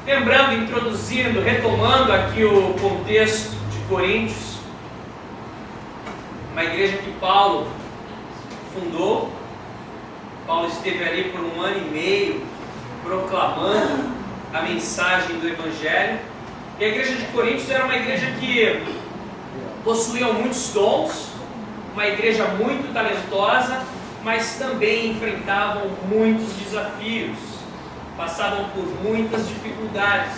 Lembrando, introduzindo, retomando aqui o contexto de Coríntios, uma igreja que Paulo fundou. Paulo esteve ali por 1 ano e meio proclamando a mensagem do Evangelho. E a igreja de Coríntios era uma igreja que possuía muitos dons, uma igreja muito talentosa, mas também enfrentavam muitos desafios, passavam por muitas dificuldades,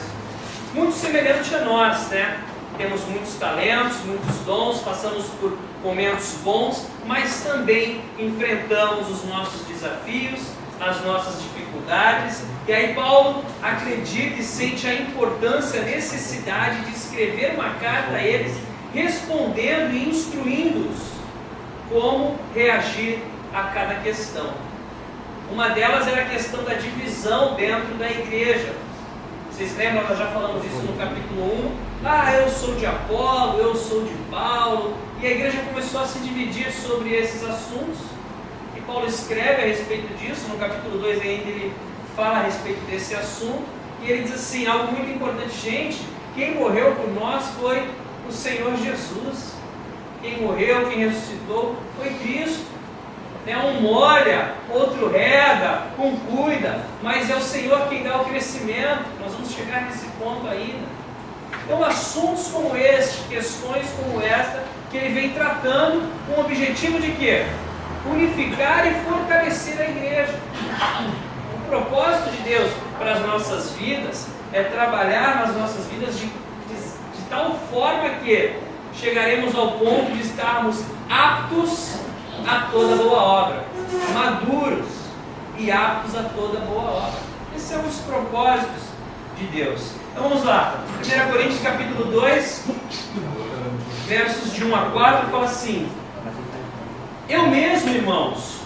muito semelhante a nós, né? Temos muitos talentos, muitos dons, passamos por momentos bons, mas também enfrentamos os nossos desafios, as nossas dificuldades. E aí Paulo acredita e sente a importância, a necessidade de escrever uma carta a eles, respondendo e instruindo-os como reagir a cada questão. Uma delas era a questão da divisão dentro da igreja. Vocês lembram, nós já falamos isso no capítulo 1. Eu sou de Apolo, eu sou de Paulo. E a igreja começou a se dividir sobre esses assuntos. E Paulo escreve a respeito disso. No capítulo 2 ainda ele fala a respeito desse assunto. E ele diz assim, algo muito importante, gente, quem morreu por nós foi o Senhor Jesus. Quem morreu, quem ressuscitou foi Cristo. Um molha, outro rega, um cuida, mas é o Senhor quem dá o crescimento. Nós vamos chegar nesse ponto ainda. Então, assuntos como este, questões como esta, que ele vem tratando com o objetivo de quê? Unificar e fortalecer a igreja. O propósito de Deus para as nossas vidas é trabalhar nas nossas vidas de tal forma que chegaremos ao ponto de estarmos aptos a toda boa obra, maduros e aptos a toda boa obra. Esses são os propósitos de Deus. Então vamos lá, 1 Coríntios capítulo 2, versos de 1 a 4, fala assim: eu mesmo, irmãos,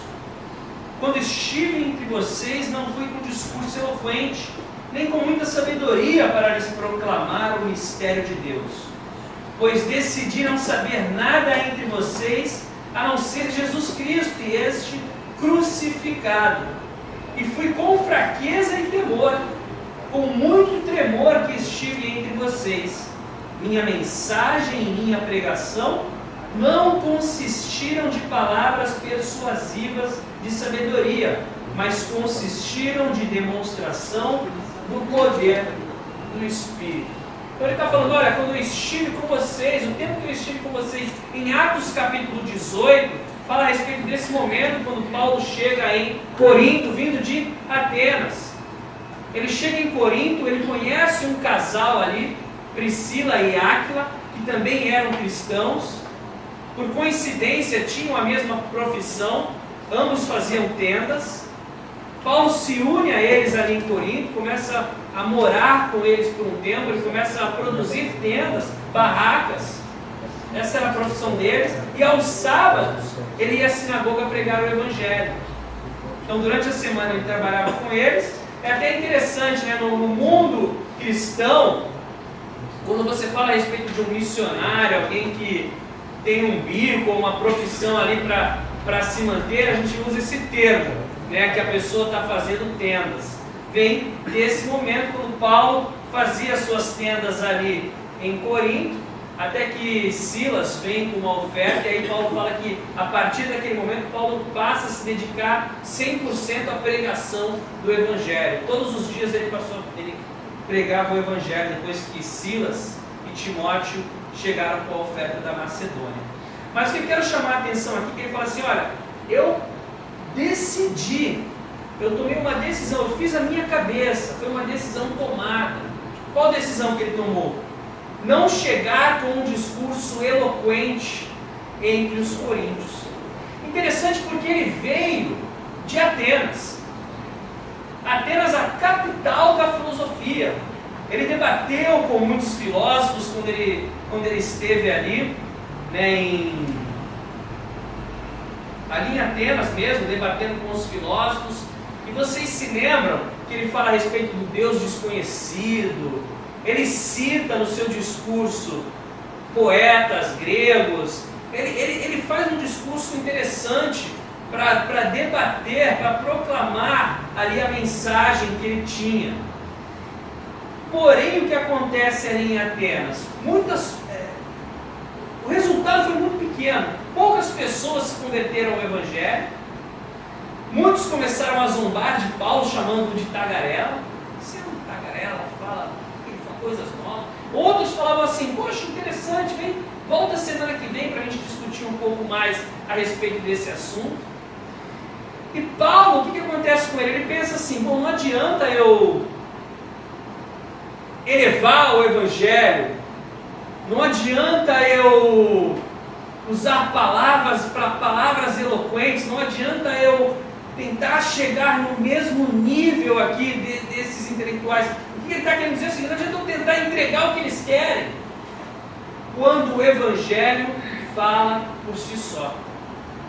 quando estive entre vocês, não fui com discurso eloquente, nem com muita sabedoria para lhes proclamar o mistério de Deus, pois decidi não saber nada entre vocês, a não ser Jesus Cristo e este crucificado. E fui com fraqueza e temor, com muito tremor que estive entre vocês. Minha mensagem e minha pregação não consistiram de palavras persuasivas de sabedoria, mas consistiram de demonstração do poder do Espírito. Então ele está falando, olha, quando eu estive com vocês, o tempo que eu estive com vocês, em Atos capítulo 18, fala a respeito desse momento, quando Paulo chega em Corinto, vindo de Atenas. Ele chega em Corinto, ele conhece um casal ali, Priscila e Áquila, que também eram cristãos. Por coincidência, tinham a mesma profissão, ambos faziam tendas. Paulo se une a eles ali em Corinto, começa a morar com eles por um tempo, ele começa a produzir tendas, barracas. Essa era a profissão deles. E aos sábados, ele ia à sinagoga pregar o Evangelho. Então, durante a semana, ele trabalhava com eles. É até interessante, né? No mundo cristão, quando você fala a respeito de um missionário, alguém que tem um bico ou uma profissão ali para se manter, a gente usa esse termo, né? Que a pessoa está fazendo tendas. Vem desse momento, quando Paulo fazia suas tendas ali em Corinto, até que Silas vem com uma oferta, e aí Paulo fala que a partir daquele momento Paulo passa a se dedicar 100% à pregação do Evangelho. Todos os dias ele pregava o Evangelho, depois que Silas e Timóteo chegaram com a oferta da Macedônia. Mas o que eu quero chamar a atenção aqui, que ele fala assim, olha, eu decidi, eu tomei uma decisão, eu fiz a minha cabeça, foi uma decisão tomada. Qual decisão que ele tomou? Não chegar com um discurso eloquente entre os coríntios. Interessante porque ele veio de Atenas. Atenas, a capital da filosofia. Ele debateu com muitos filósofos quando ele esteve ali, né, ali em Atenas mesmo, debatendo com os filósofos. E vocês se lembram que ele fala a respeito do Deus desconhecido. Ele cita no seu discurso poetas gregos. Ele faz um discurso interessante para debater, para proclamar ali a mensagem que ele tinha. Porém, o que acontece ali em Atenas? O resultado foi muito pequeno. Poucas pessoas se converteram ao Evangelho. Muitos começaram a zombar de Paulo, chamando-o de tagarela. Você é um tagarela, fala coisas novas. Outros falavam assim, poxa, interessante, volta semana que vem para a gente discutir um pouco mais a respeito desse assunto. E Paulo, o que acontece com ele? Ele pensa assim, bom, não adianta eu elevar o Evangelho, não adianta eu usar palavras eloquentes, não adianta eu tentar chegar no mesmo nível aqui desses intelectuais. O que ele está querendo dizer é o seguinte, não adianta eu tentar entregar o que eles querem, quando o Evangelho fala por si só.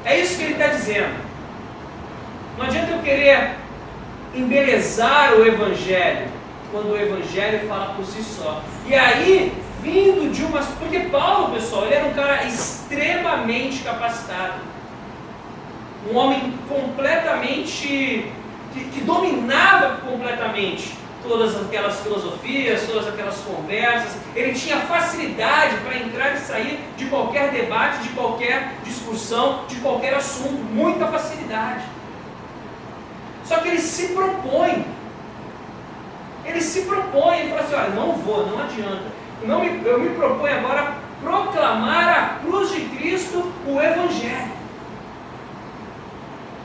É isso que ele está dizendo. Não adianta eu querer embelezar o Evangelho, quando o Evangelho fala por si só. E aí, vindo de umas... Porque Paulo, pessoal, ele era um cara extremamente capacitado. Um homem completamente... que dominava completamente todas aquelas filosofias, todas aquelas conversas. Ele tinha facilidade para entrar e sair de qualquer debate, de qualquer discussão, de qualquer assunto. Muita facilidade. Só que ele se propõe. Ele fala assim, olha, não adianta. Eu me proponho agora a proclamar a cruz de Cristo, o Evangelho.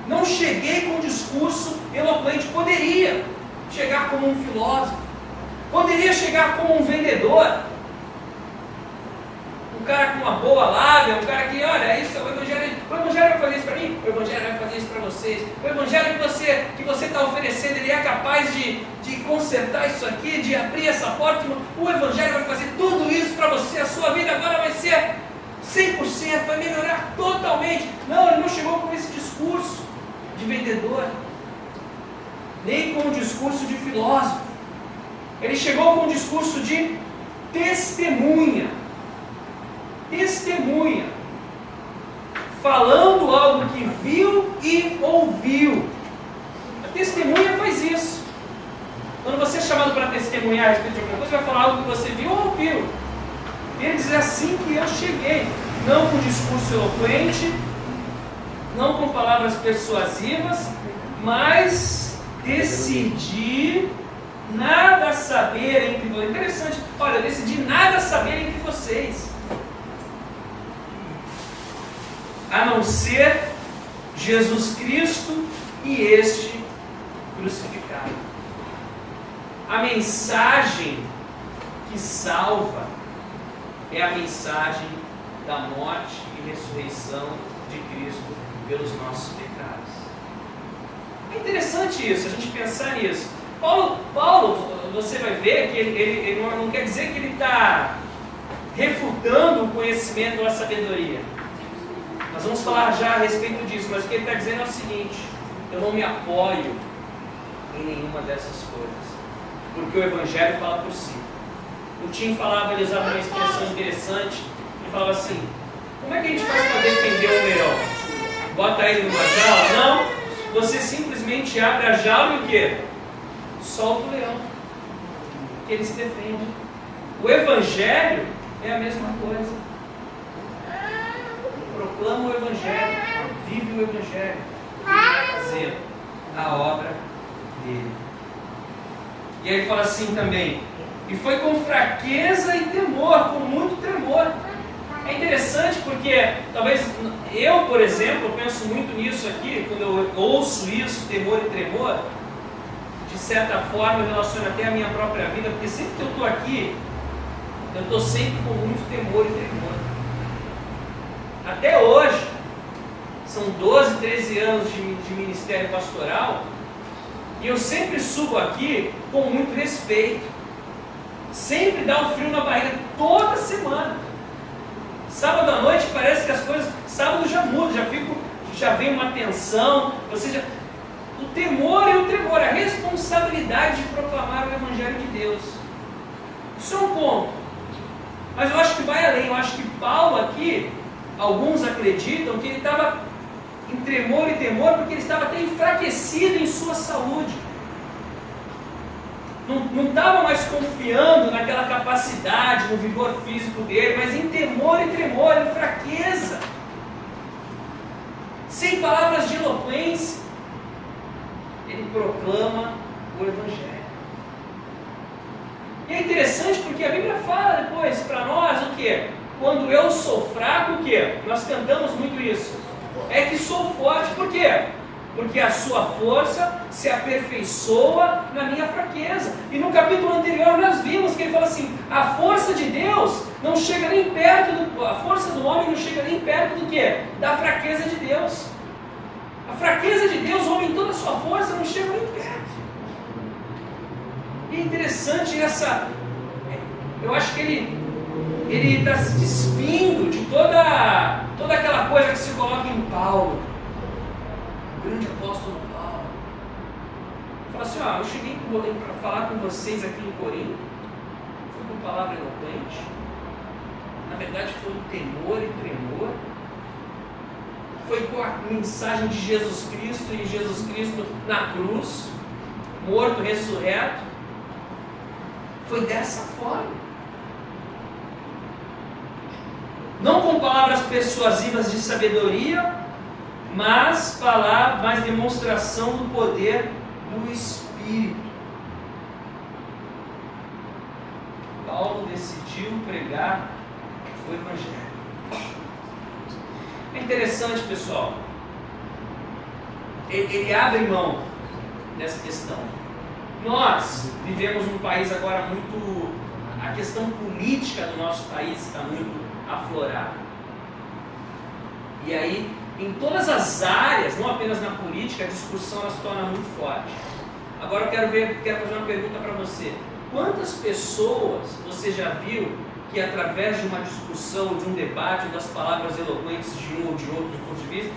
Não cheguei com um discurso eloquente, poderia chegar como um filósofo, poderia chegar como um vendedor, um cara com uma boa lábia, um cara que, olha, isso, o Evangelho vai fazer isso para mim, o Evangelho vai fazer isso para vocês, o Evangelho que você está oferecendo, ele é capaz de consertar isso aqui, de abrir essa porta, o Evangelho vai fazer tudo isso para você, a sua vida agora vai ser 100%, vai melhorar totalmente. Não, ele não chegou com esse discurso de vendedor, nem com um discurso de filósofo. Ele chegou com um discurso de testemunha, falando algo que viu e ouviu. A testemunha faz isso. Quando você é chamado para testemunhar a respeito de alguma coisa, você vai falar algo que você viu ou ouviu. E ele diz, é assim que eu cheguei, não com discurso eloquente, não com palavras persuasivas, mas decidi nada saber entre vocês. Interessante, olha, eu decidi nada saber entre vocês, a não ser Jesus Cristo e este crucificado. A mensagem que salva é a mensagem da morte e ressurreição de Cristo pelos nossos pecados. É interessante isso, a gente pensar nisso. Paulo, você vai ver que ele não quer dizer que ele está refutando o conhecimento ou a sabedoria. Nós vamos falar já a respeito disso, mas o que ele está dizendo é o seguinte: eu não me apoio em nenhuma dessas coisas, porque o Evangelho fala por si. O Tim falava, ele usava uma expressão interessante, ele falava assim, como é que a gente faz para defender um leão? Bota ele numa jaula? Não, você simplesmente abre a jaula e o quê? Solta o leão, que ele se defende. O Evangelho é a mesma coisa. Proclama o Evangelho, vive o Evangelho, e vai fazer a obra dele. E aí ele fala assim também, e foi com fraqueza e temor, com muito tremor. É interessante porque, talvez, eu, por exemplo, penso muito nisso aqui, quando eu ouço isso, temor e tremor, de certa forma eu relaciono até a minha própria vida, porque sempre que eu estou aqui, eu estou sempre com muito temor e tremor. Até hoje, são 12, 13 anos de ministério pastoral, e eu sempre subo aqui com muito respeito. Sempre dá um frio na barriga, toda semana. Sábado à noite parece que as coisas, sábado já muda, já vem uma tensão, ou seja, o temor e o tremor, a responsabilidade de proclamar o Evangelho de Deus. Isso é um ponto. Mas eu acho que vai além, eu acho que Paulo aqui, alguns acreditam que ele estava em tremor e temor porque ele estava até enfraquecido em sua saúde. não estava mais confiando naquela capacidade, no vigor físico dele, mas em temor e tremor, em fraqueza, sem palavras de eloquência, ele proclama o Evangelho. E é interessante porque a Bíblia fala depois para nós o quê? Quando eu sou fraco, o quê? Nós cantamos muito isso. É que sou forte, por quê? Porque a sua força se aperfeiçoa na minha fraqueza. E no capítulo anterior nós vimos que ele fala assim, a força de Deus não chega nem perto, a força do homem não chega nem perto do quê? Da fraqueza de Deus. A fraqueza de Deus, o homem em toda a sua força, não chega nem perto. E é interessante eu acho que ele está se despindo de toda aquela coisa que se coloca em Paulo. O grande apóstolo Paulo. Fala assim, eu cheguei para falar com vocês aqui em Corinto, foi com palavra eloquente, na verdade foi um temor e tremor, foi com a mensagem de Jesus Cristo e Jesus Cristo na cruz, morto, ressurreto, foi dessa forma. Não com palavras persuasivas de sabedoria, mas demonstração do poder do Espírito. Paulo decidiu pregar o Evangelho. É interessante, pessoal. Ele abre mão dessa questão. Nós vivemos num país agora muito... A questão política do nosso país está muito aflorada. E aí, em todas as áreas, não apenas na política, a discussão ela se torna muito forte. Agora eu quero fazer uma pergunta para você. Quantas pessoas você já viu que através de uma discussão, de um debate, das palavras eloquentes de um ou de outro ponto de vista,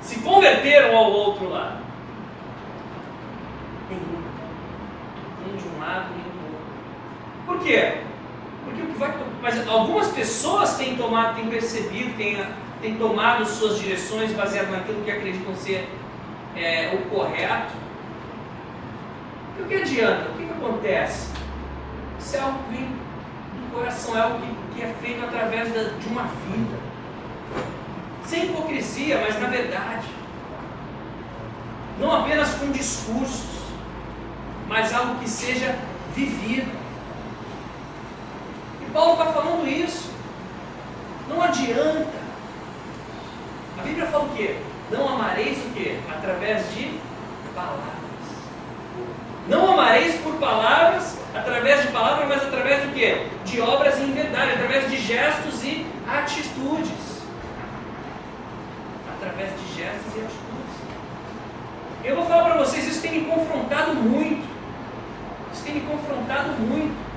se converteram ao outro lado? Nenhum. Nem de um lado, nem do outro. Por quê? Porque o que vai... Mas algumas pessoas têm percebido, têm tomado suas direções baseado naquilo que acreditam ser o correto. E o que adianta? O que acontece? Isso é algo que vem do coração, é algo que é feito através de uma vida. Sem hipocrisia, mas na verdade. Não apenas com discursos, mas algo que seja vivido. E Paulo está falando isso. Não adianta. A Bíblia fala o quê? Não amareis o quê? Através de palavras. Não amareis por palavras, através de palavras, mas através do quê? De obras em verdade, através de gestos e atitudes. Através de gestos e atitudes. Eu vou falar para vocês, isso tem me confrontado muito. Isso tem me confrontado muito.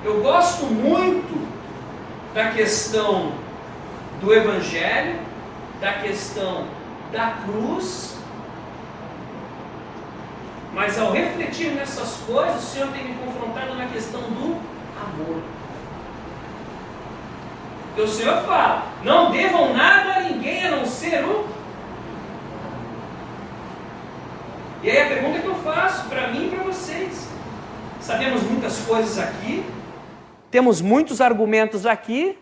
Eu gosto muito da questão do Evangelho, da questão da cruz, mas ao refletir nessas coisas, o Senhor tem me confrontado na questão do amor. Porque o Senhor fala, não devam nada a ninguém a não ser o... E aí a pergunta que eu faço para mim e para vocês, sabemos muitas coisas aqui, temos muitos argumentos aqui,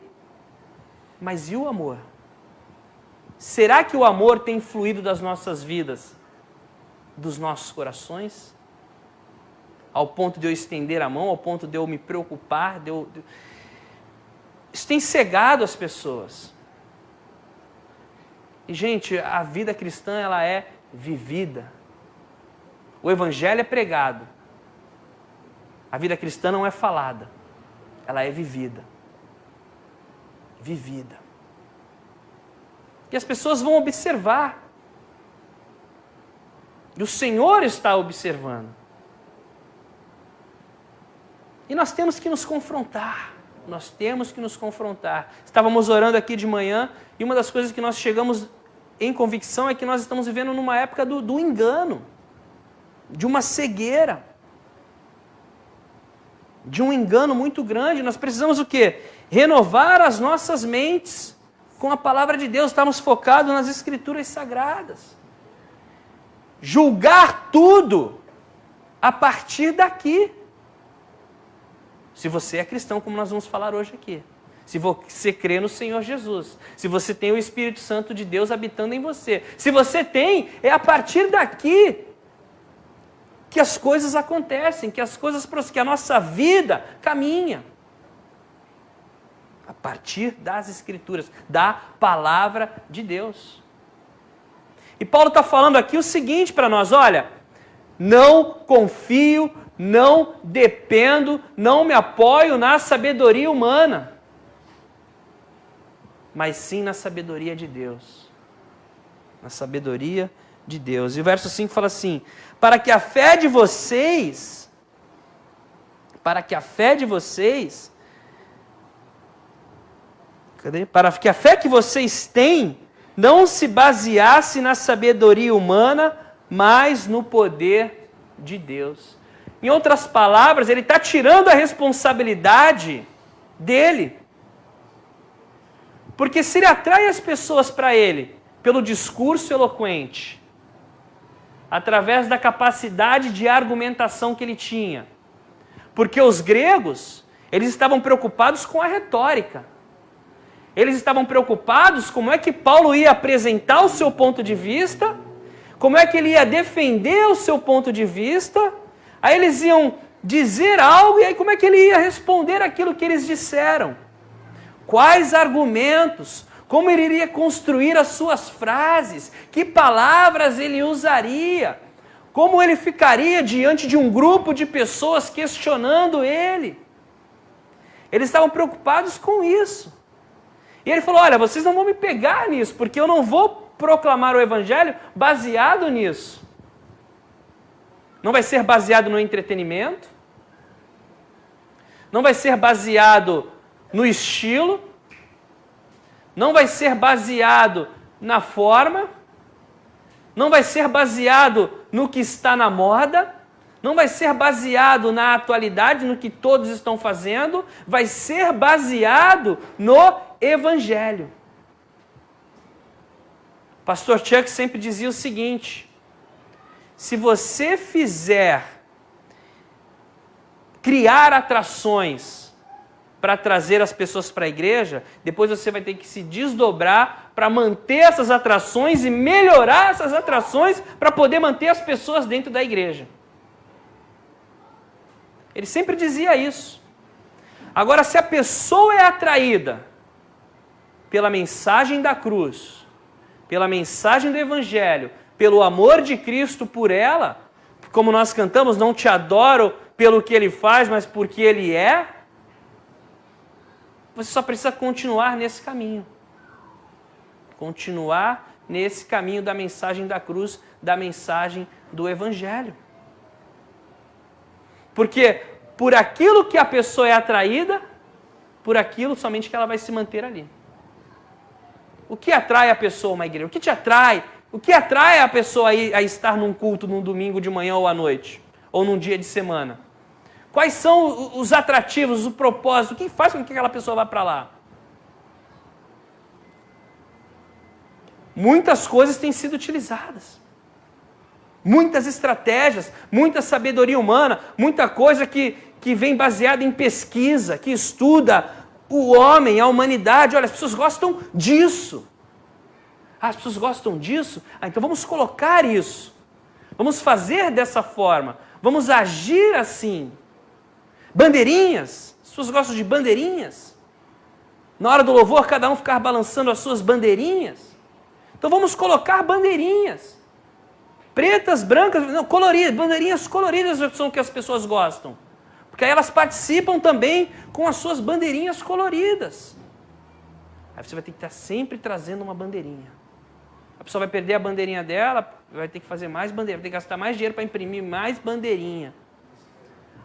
mas e o amor? Será que o amor tem fluído das nossas vidas, dos nossos corações? Ao ponto de eu estender a mão, ao ponto de eu me preocupar, Isso tem cegado as pessoas. E, gente, a vida cristã, ela é vivida. O Evangelho é pregado. A vida cristã não é falada. Ela é vivida. Vivida. E as pessoas vão observar. E o Senhor está observando. E nós temos que nos confrontar. Nós temos que nos confrontar. Estávamos orando aqui de manhã e uma das coisas que nós chegamos em convicção é que nós estamos vivendo numa época do engano, de uma cegueira, de um engano muito grande. Nós precisamos o quê? Renovar as nossas mentes com a palavra de Deus. Estamos focados nas Escrituras Sagradas. Julgar tudo a partir daqui. Se você é cristão, como nós vamos falar hoje aqui. Se você crê no Senhor Jesus. Se você tem o Espírito Santo de Deus habitando em você. Se você tem, é a partir daqui que as coisas acontecem, que a nossa vida caminha. A partir das Escrituras, da palavra de Deus. E Paulo está falando aqui o seguinte para nós, olha, não confio, não dependo, não me apoio na sabedoria humana, mas sim na sabedoria de Deus. Na sabedoria de Deus. E o verso 5 fala assim, para que a fé de vocês, para que a fé que vocês têm não se baseasse na sabedoria humana, mas no poder de Deus. Em outras palavras, ele está tirando a responsabilidade dele. Porque se ele atrai as pessoas para ele pelo discurso eloquente, através da capacidade de argumentação que ele tinha, porque os gregos, eles estavam preocupados com a retórica. Eles estavam preocupados como é que Paulo ia apresentar o seu ponto de vista, como é que ele ia defender o seu ponto de vista, aí eles iam dizer algo e aí como é que ele ia responder aquilo que eles disseram. Quais argumentos, como ele iria construir as suas frases, que palavras ele usaria, como ele ficaria diante de um grupo de pessoas questionando ele. Eles estavam preocupados com isso. E ele falou, olha, vocês não vão me pegar nisso, porque eu não vou proclamar o evangelho baseado nisso. Não vai ser baseado no entretenimento, não vai ser baseado no estilo, não vai ser baseado na forma, não vai ser baseado no que está na moda, não vai ser baseado na atualidade, no que todos estão fazendo, vai ser baseado no Evangelho. Pastor Chuck sempre dizia o seguinte, se você criar atrações para trazer as pessoas para a igreja, depois você vai ter que se desdobrar para manter essas atrações e melhorar essas atrações para poder manter as pessoas dentro da igreja. Ele sempre dizia isso. Agora, se a pessoa é atraída pela mensagem da cruz, pela mensagem do Evangelho, pelo amor de Cristo por ela, como nós cantamos, não te adoro pelo que ele faz, mas porque ele é, você só precisa continuar nesse caminho. Continuar nesse caminho da mensagem da cruz, da mensagem do Evangelho. Porque por aquilo que a pessoa é atraída, por aquilo somente que ela vai se manter ali. O que atrai a pessoa a uma igreja? O que te atrai? O que atrai a pessoa a estar num culto num domingo de manhã ou à noite? Ou num dia de semana? Quais são os atrativos, o propósito? O que faz com que aquela pessoa vá para lá? Muitas coisas têm sido utilizadas. Muitas estratégias, muita sabedoria humana, muita coisa que vem baseada em pesquisa, que estuda o homem, a humanidade. Olha, as pessoas gostam disso. As pessoas gostam disso? Então vamos colocar isso. Vamos fazer dessa forma. Vamos agir assim. Bandeirinhas. As pessoas gostam de bandeirinhas. Na hora do louvor, cada um ficar balançando as suas bandeirinhas. Então vamos colocar bandeirinhas. Pretas, brancas, não, coloridas. Bandeirinhas coloridas são o que as pessoas gostam. Porque aí elas participam também com as suas bandeirinhas coloridas. Aí você vai ter que estar sempre trazendo uma bandeirinha. A pessoa vai perder a bandeirinha dela, vai ter que fazer mais bandeirinha, vai ter que gastar mais dinheiro para imprimir mais bandeirinha.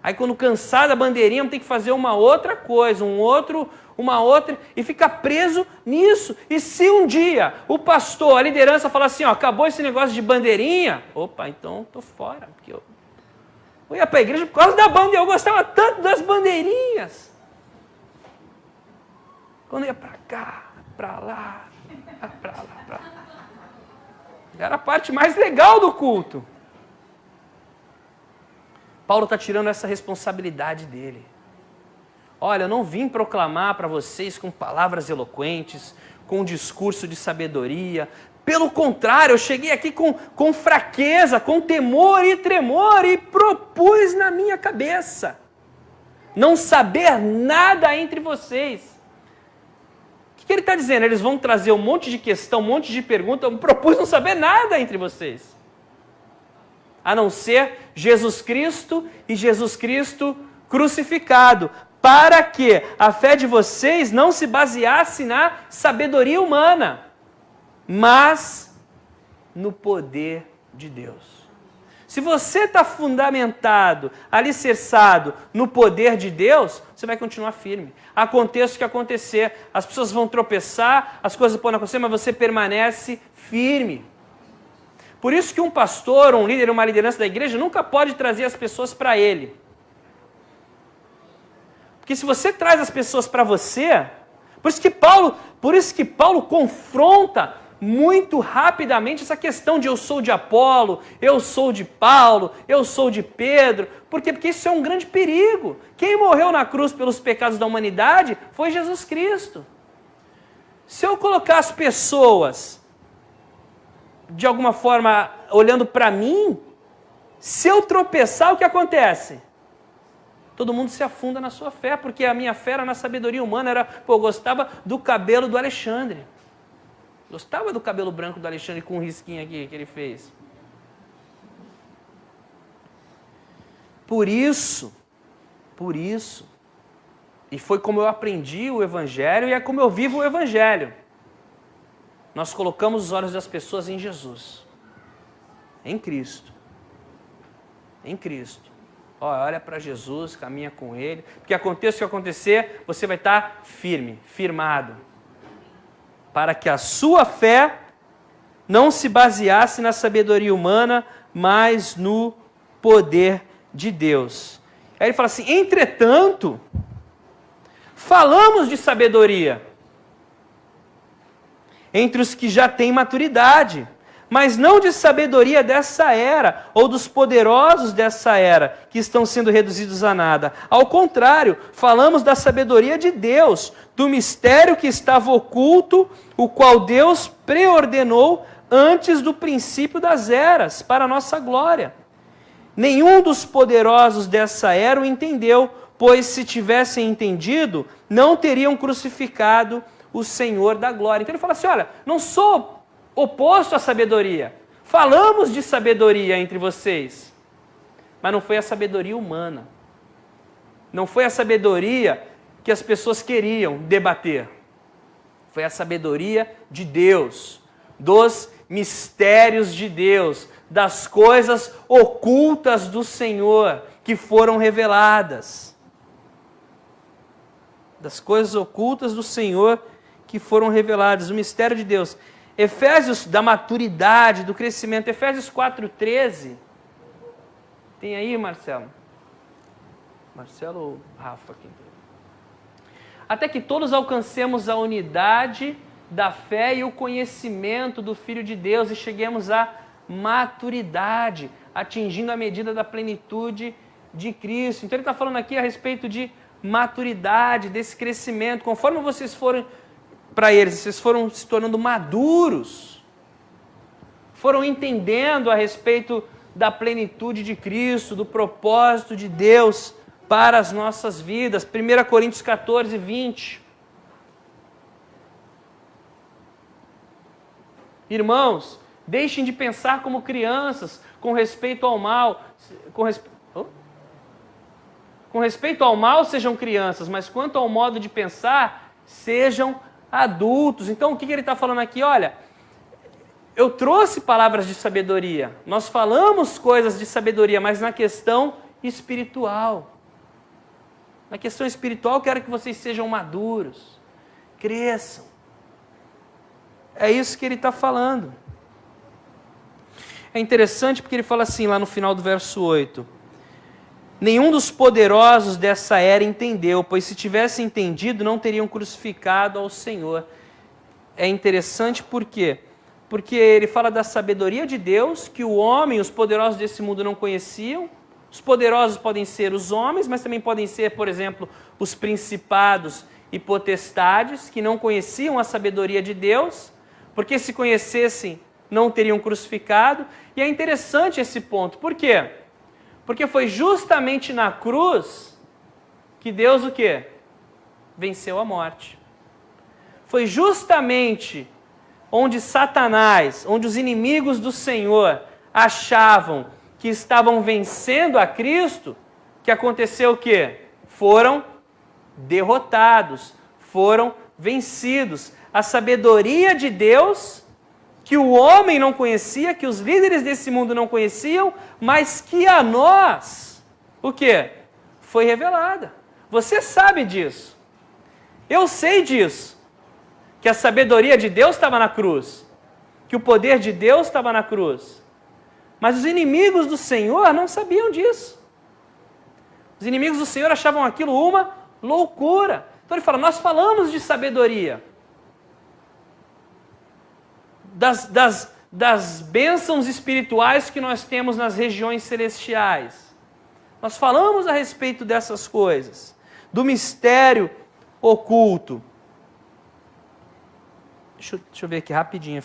Aí quando cansar da bandeirinha, vamos ter que fazer uma outra coisa, uma outra, e ficar preso nisso. E se um dia o pastor, a liderança falar assim, ó, acabou esse negócio de bandeirinha, opa, então estou fora, porque eu ia para a igreja por causa da bandeira, eu gostava tanto das bandeirinhas. Quando eu ia para cá, para lá, para lá, para lá. Era a parte mais legal do culto. Paulo está tirando essa responsabilidade dele. Olha, eu não vim proclamar para vocês com palavras eloquentes, com um discurso de sabedoria. Pelo contrário, eu cheguei aqui com fraqueza, com temor e tremor e propus na minha cabeça não saber nada entre vocês. O que ele está dizendo? Eles vão trazer um monte de questão, um monte de pergunta. Eu propus não saber nada entre vocês, a não ser Jesus Cristo e Jesus Cristo crucificado, para que a fé de vocês não se baseasse na sabedoria humana, mas no poder de Deus. Se você está fundamentado, alicerçado no poder de Deus, você vai continuar firme. Aconteça o que acontecer, as pessoas vão tropeçar, as coisas podem acontecer, mas você permanece firme. Por isso que um pastor, um líder, uma liderança da igreja nunca pode trazer as pessoas para ele. Porque se você traz as pessoas para você, por isso que Paulo confronta muito rapidamente essa questão de eu sou de Apolo, eu sou de Paulo, eu sou de Pedro. Por quê? Porque isso é um grande perigo. Quem morreu na cruz pelos pecados da humanidade foi Jesus Cristo. Se eu colocar as pessoas, de alguma forma, olhando para mim, se eu tropeçar, o que acontece? Todo mundo se afunda na sua fé, porque a minha fé era na sabedoria humana, eu gostava do cabelo do Alexandre. Gostava do cabelo branco do Alexandre com um risquinho aqui que ele fez. Por isso, e foi como eu aprendi o Evangelho e é como eu vivo o Evangelho. Nós colocamos os olhos das pessoas em Jesus, em Cristo. Em Cristo. Olha para Jesus, caminha com Ele, porque aconteça o que acontecer, você vai estar firme, firmado, para que a sua fé não se baseasse na sabedoria humana, mas no poder de Deus. Aí ele fala assim, entretanto, falamos de sabedoria entre os que já têm maturidade, mas não de sabedoria dessa era, ou dos poderosos dessa era, que estão sendo reduzidos a nada. Ao contrário, falamos da sabedoria de Deus, do mistério que estava oculto, o qual Deus preordenou antes do princípio das eras, para a nossa glória. Nenhum dos poderosos dessa era o entendeu, pois se tivessem entendido, não teriam crucificado o Senhor da glória. Então ele fala assim, olha, não sou oposto à sabedoria. Falamos de sabedoria entre vocês, mas não foi a sabedoria humana. Não foi a sabedoria que as pessoas queriam debater. Foi a sabedoria de Deus, dos mistérios de Deus, das coisas ocultas do Senhor que foram reveladas. Das coisas ocultas do Senhor que foram reveladas, o mistério de Deus. Efésios, da maturidade, do crescimento. Efésios 4,13. Tem aí, Marcelo? Marcelo ou Rafa aqui? Até que todos alcancemos a unidade da fé e o conhecimento do Filho de Deus e cheguemos à maturidade, atingindo a medida da plenitude de Cristo. Então ele está falando aqui a respeito de maturidade, desse crescimento. Conforme vocês forem para eles, vocês foram se tornando maduros, foram entendendo a respeito da plenitude de Cristo, do propósito de Deus para as nossas vidas. 1 Coríntios 14, 20. Irmãos, deixem de pensar como crianças com respeito ao mal. Com respeito ao mal, sejam crianças, mas quanto ao modo de pensar, sejam adultos. Então, o que ele está falando aqui? Olha, eu trouxe palavras de sabedoria, nós falamos coisas de sabedoria, mas na questão espiritual. Na questão espiritual, eu quero que vocês sejam maduros, cresçam. É isso que ele está falando. É interessante porque ele fala assim, lá no final do verso 8. Nenhum dos poderosos dessa era entendeu, pois se tivessem entendido, não teriam crucificado ao Senhor. É interessante por quê? Porque ele fala da sabedoria de Deus, que o homem, os poderosos desse mundo não conheciam, Os poderosos podem ser os homens, mas também podem ser, por exemplo, os principados e potestades que não conheciam a sabedoria de Deus, porque se conhecessem não teriam crucificado. E é interessante esse ponto. Por quê? Porque foi justamente na cruz que Deus o quê? Venceu a morte. Foi justamente onde Satanás, onde os inimigos do Senhor achavam que estavam vencendo a Cristo, que aconteceu o quê? Foram derrotados, foram vencidos. A sabedoria de Deus, que o homem não conhecia, que os líderes desse mundo não conheciam, mas que a nós, o quê? Foi revelada. Você sabe disso. Eu sei disso. Que a sabedoria de Deus estava na cruz. Que o poder de Deus estava na cruz. Mas os inimigos do Senhor não sabiam disso. Os inimigos do Senhor achavam aquilo uma loucura. Então ele fala, nós falamos de sabedoria. Das bênçãos espirituais que nós temos nas regiões celestiais. Nós falamos a respeito dessas coisas. Do mistério oculto. Deixa eu ver aqui rapidinho,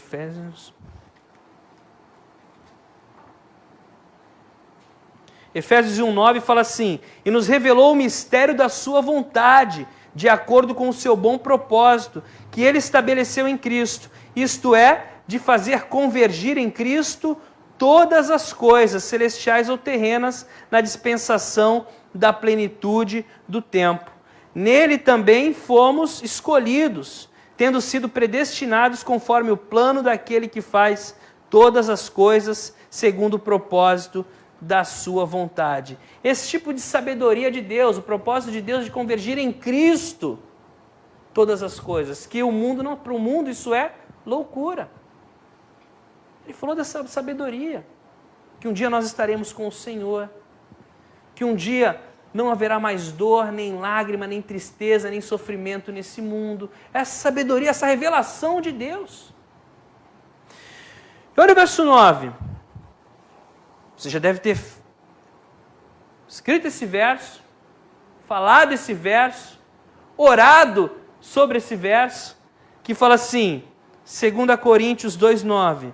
Efésios 1:9 fala assim, e nos revelou o mistério da sua vontade, de acordo com o seu bom propósito, que ele estabeleceu em Cristo, isto é, de fazer convergir em Cristo todas as coisas, celestiais ou terrenas, na dispensação da plenitude do tempo. Nele também fomos escolhidos, tendo sido predestinados conforme o plano daquele que faz todas as coisas segundo o propósito da sua vontade. Esse tipo de sabedoria de Deus, o propósito de Deus de convergir em Cristo todas as coisas, que o mundo não, para o mundo isso é loucura. Ele falou dessa sabedoria, que um dia nós estaremos com o Senhor, que um dia não haverá mais dor, nem lágrima, nem tristeza, nem sofrimento nesse mundo. Essa sabedoria, essa revelação de Deus. E olha o verso 9. Você já deve ter escrito esse verso, falado esse verso, orado sobre esse verso, que fala assim, 2 Coríntios 2:9.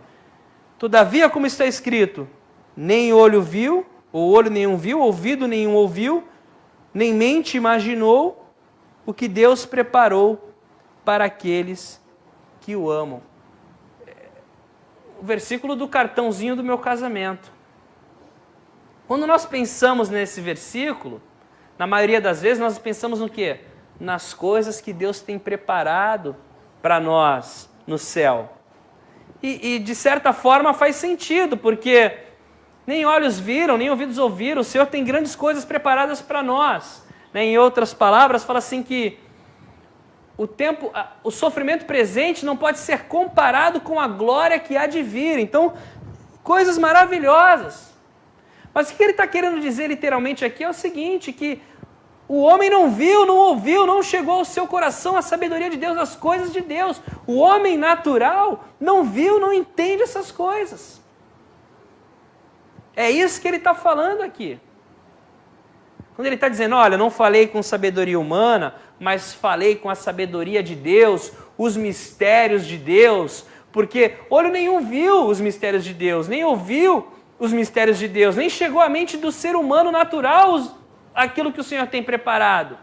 Todavia, como está escrito, nem olho viu, ou olho nenhum viu, ouvido nenhum ouviu, nem mente imaginou o que Deus preparou para aqueles que o amam. O versículo do cartãozinho do meu casamento. Quando nós pensamos nesse versículo, na maioria das vezes nós pensamos no quê? Nas coisas que Deus tem preparado para nós no céu. E de certa forma faz sentido, porque nem olhos viram, nem ouvidos ouviram, o Senhor tem grandes coisas preparadas para nós. Em outras palavras, fala assim que o sofrimento presente não pode ser comparado com a glória que há de vir. Então, coisas maravilhosas. Mas o que ele está querendo dizer literalmente aqui é o seguinte, que o homem não viu, não ouviu, não chegou ao seu coração a sabedoria de Deus, as coisas de Deus. O homem natural não viu, não entende essas coisas. É isso que ele está falando aqui. Quando ele está dizendo, olha, não falei com sabedoria humana, mas falei com a sabedoria de Deus, os mistérios de Deus, porque olho nenhum viu os mistérios de Deus, nem ouviu os mistérios de Deus, nem chegou à mente do ser humano natural aquilo que o Senhor tem preparado.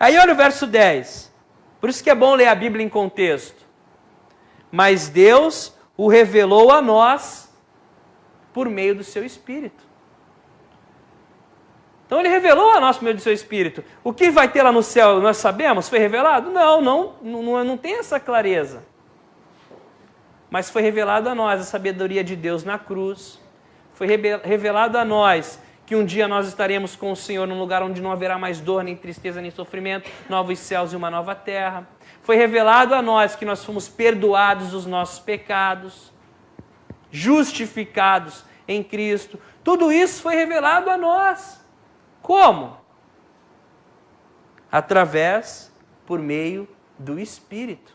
Aí olha o verso 10. Por isso que é bom ler a Bíblia em contexto. Mas Deus o revelou a nós por meio do seu Espírito. Então ele revelou a nós por meio do seu Espírito. O que vai ter lá no céu, nós sabemos? Foi revelado? Não tem essa clareza. Mas foi revelado a nós a sabedoria de Deus na cruz. Foi revelado a nós que um dia nós estaremos com o Senhor num lugar onde não haverá mais dor, nem tristeza, nem sofrimento, novos céus e uma nova terra. Foi revelado a nós que nós fomos perdoados dos nossos pecados, justificados em Cristo. Tudo isso foi revelado a nós. Como? Por meio do Espírito.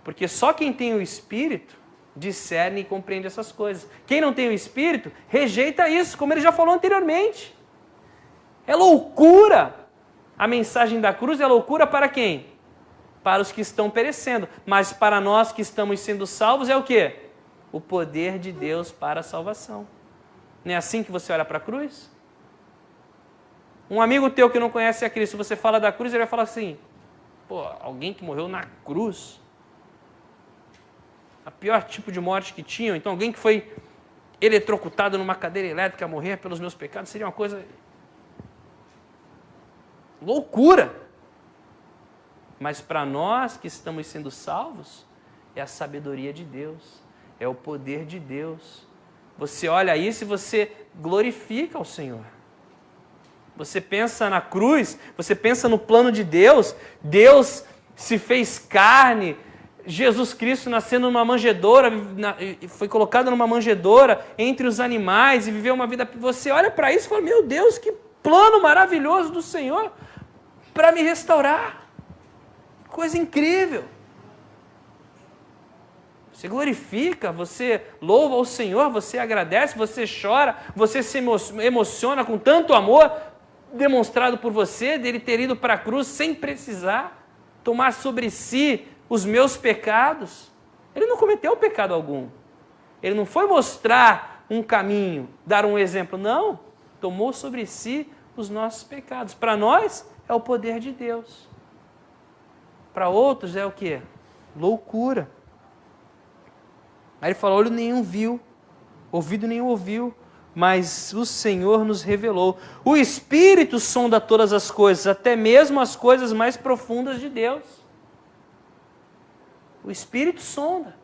Porque só quem tem o Espírito discerne e compreende essas coisas. Quem não tem o Espírito, rejeita isso, como ele já falou anteriormente. É loucura. A mensagem da cruz é loucura para quem? Para os que estão perecendo. Mas para nós que estamos sendo salvos é o quê? O poder de Deus para a salvação. Não é assim que você olha para a cruz? Um amigo teu que não conhece a Cristo, você fala da cruz, ele vai falar assim, pô, alguém que morreu na cruz? A pior tipo de morte que tinham, então alguém que foi eletrocutado numa cadeira elétrica a morrer pelos meus pecados, seria uma coisa... loucura! Mas para nós que estamos sendo salvos, é a sabedoria de Deus, é o poder de Deus. Você olha isso e você glorifica ao Senhor. Você pensa na cruz, você pensa no plano de Deus, Deus se fez carne, Jesus Cristo nascendo numa manjedoura, foi colocado numa manjedoura entre os animais e viveu uma vida... Você olha para isso e fala, meu Deus, que plano maravilhoso do Senhor para me restaurar. Coisa incrível. Você glorifica, você louva ao Senhor, você agradece, você chora, você se emociona com tanto amor demonstrado por você, dele ter ido para a cruz sem precisar tomar sobre si os meus pecados. Ele não cometeu pecado algum. Ele não foi mostrar um caminho, dar um exemplo. Não, tomou sobre si os nossos pecados. Para nós é o poder de Deus. Para outros é o quê? Loucura. Aí ele fala, olho nenhum viu, ouvido nenhum ouviu, mas o Senhor nos revelou. O Espírito sonda todas as coisas, até mesmo as coisas mais profundas de Deus. O Espírito sonda.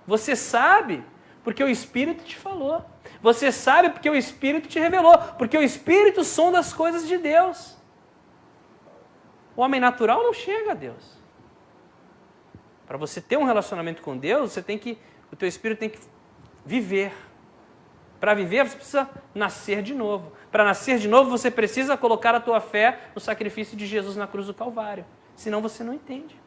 Você sabe porque o Espírito te falou. Você sabe porque o Espírito te revelou. Porque o Espírito sonda as coisas de Deus. O homem natural não chega a Deus. Para você ter um relacionamento com Deus, o teu espírito tem que viver. Para viver, você precisa nascer de novo. Para nascer de novo, você precisa colocar a tua fé no sacrifício de Jesus na cruz do Calvário. Senão você não entende.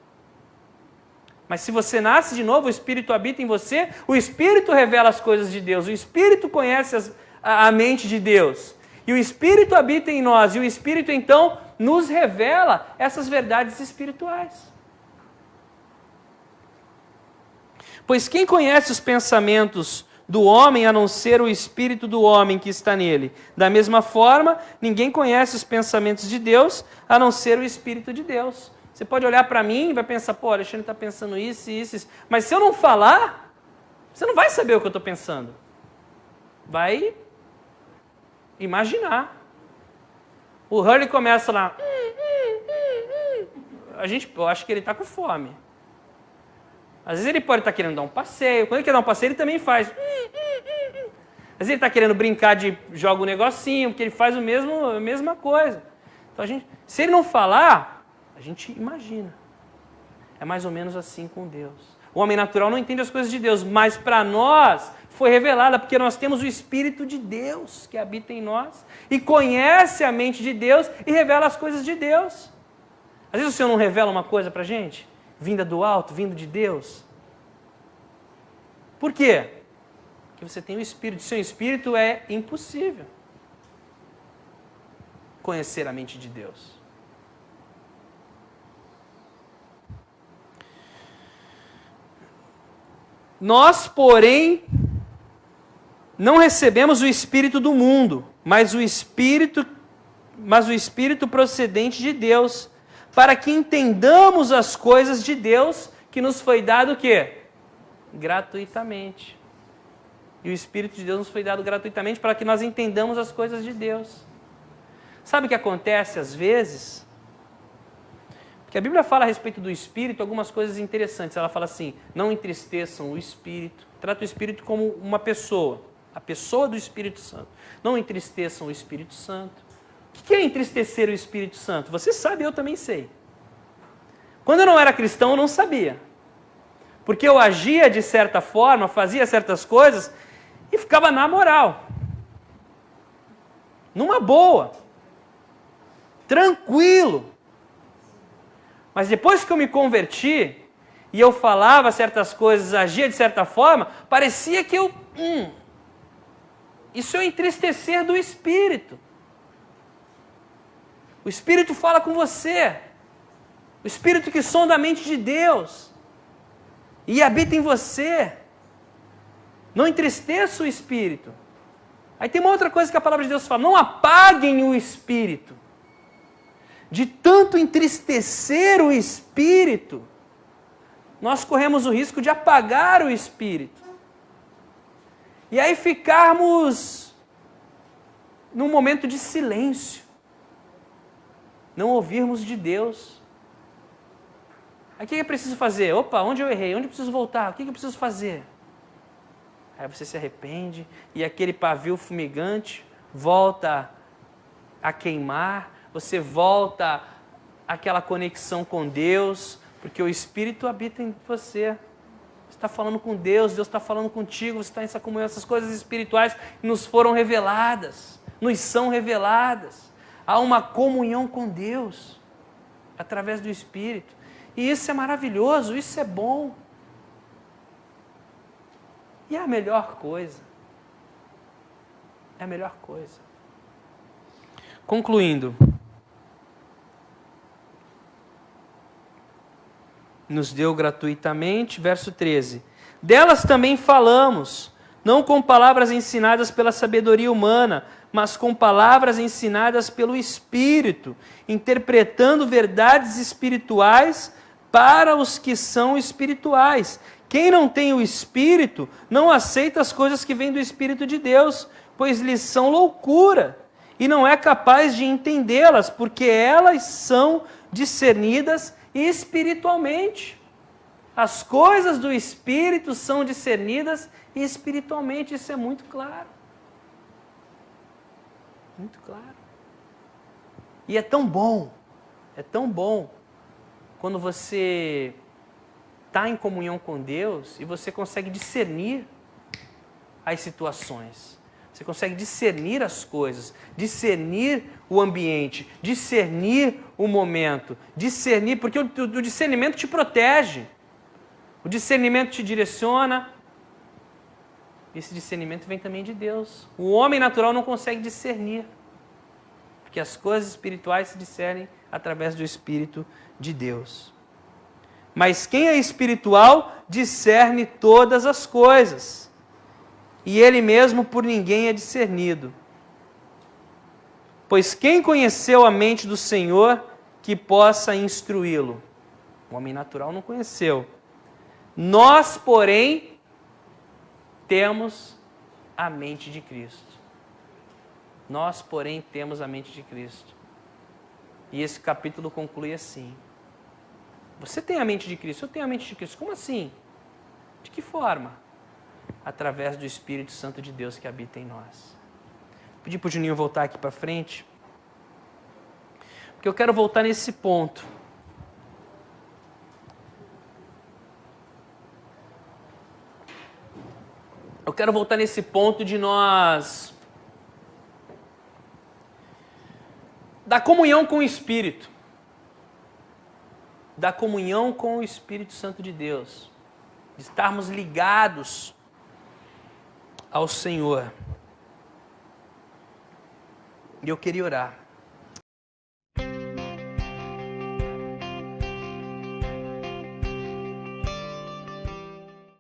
Mas se você nasce de novo, o Espírito habita em você, o Espírito revela as coisas de Deus, o Espírito conhece a mente de Deus. E o Espírito habita em nós, e o Espírito então nos revela essas verdades espirituais. Pois quem conhece os pensamentos do homem a não ser o Espírito do homem que está nele? Da mesma forma, ninguém conhece os pensamentos de Deus a não ser o Espírito de Deus. Você pode olhar para mim e vai pensar, pô, Alexandre está pensando isso, isso. Mas se eu não falar, você não vai saber o que eu estou pensando. Vai imaginar. O Hurley começa lá. Eu acho que ele está com fome. Às vezes ele pode estar querendo dar um passeio. Quando ele quer dar um passeio, ele também faz. Às vezes ele está querendo brincar de joga um negocinho, porque ele faz a mesma coisa. Então se ele não falar, a gente imagina. É mais ou menos assim com Deus. O homem natural não entende as coisas de Deus, mas para nós foi revelada, porque nós temos o Espírito de Deus que habita em nós e conhece a mente de Deus e revela as coisas de Deus. Às vezes o Senhor não revela uma coisa para a gente, vinda do alto, vindo de Deus. Por quê? Porque você tem o Espírito. Sem o Espírito é impossível conhecer a mente de Deus. Nós, porém, não recebemos o Espírito do mundo, mas o Espírito procedente de Deus, para que entendamos as coisas de Deus que nos foi dado o quê? Gratuitamente. E o Espírito de Deus nos foi dado gratuitamente para que nós entendamos as coisas de Deus. Sabe o que acontece às vezes? Porque a Bíblia fala a respeito do Espírito algumas coisas interessantes. Ela fala assim, não entristeçam o Espírito. Trata o Espírito como uma pessoa. A pessoa do Espírito Santo. Não entristeçam o Espírito Santo. O que é entristecer o Espírito Santo? Você sabe, eu também sei. Quando eu não era cristão, eu não sabia. Porque eu agia de certa forma, fazia certas coisas e ficava na moral. Numa boa. Tranquilo. Mas depois que eu me converti e eu falava certas coisas, agia de certa forma, parecia que isso é o entristecer do Espírito. O Espírito fala com você. O Espírito que sonda a mente de Deus e habita em você. Não entristeça o Espírito. Aí tem uma outra coisa que a palavra de Deus fala: não apaguem o Espírito. De tanto entristecer o Espírito, nós corremos o risco de apagar o Espírito. E aí ficarmos num momento de silêncio. Não ouvirmos de Deus. Aí o que é preciso fazer? Opa, onde eu errei? Onde eu preciso voltar? O que eu preciso fazer? Aí você se arrepende e aquele pavio fumegante volta a queimar, você volta àquela conexão com Deus, porque o Espírito habita em você. Você está falando com Deus, Deus está falando contigo, você está nessa comunhão, essas coisas espirituais nos foram reveladas, nos são reveladas. Há uma comunhão com Deus através do Espírito. E isso é maravilhoso, isso é bom. E é a melhor coisa. É a melhor coisa. Concluindo. Nos deu gratuitamente, verso 13. Delas também falamos, não com palavras ensinadas pela sabedoria humana, mas com palavras ensinadas pelo Espírito, interpretando verdades espirituais para os que são espirituais. Quem não tem o Espírito não aceita as coisas que vêm do Espírito de Deus, pois lhes são loucura, e não é capaz de entendê-las, porque elas são discernidas espiritualmente. As coisas do Espírito são discernidas espiritualmente, isso é muito claro. Muito claro. E é tão bom quando você está em comunhão com Deus e você consegue discernir as situações. Você consegue discernir as coisas, discernir o ambiente, discernir o momento, discernir, porque o discernimento te protege, o discernimento te direciona. Esse discernimento vem também de Deus. O homem natural não consegue discernir, porque as coisas espirituais se discernem através do Espírito de Deus. Mas quem é espiritual discerne todas as coisas, e ele mesmo por ninguém é discernido. Pois quem conheceu a mente do Senhor que possa instruí-lo? O homem natural não conheceu. Nós, porém, temos a mente de Cristo. Nós, porém, temos a mente de Cristo. E esse capítulo conclui assim. Você tem a mente de Cristo, eu tenho a mente de Cristo. Como assim? De que forma? Através do Espírito Santo de Deus que habita em nós. Vou pedir para o Juninho voltar aqui para frente, porque eu quero voltar nesse ponto. Eu quero voltar nesse ponto de nós... da comunhão com o Espírito. Da comunhão com o Espírito Santo de Deus. De estarmos ligados ao Senhor. E eu queria orar.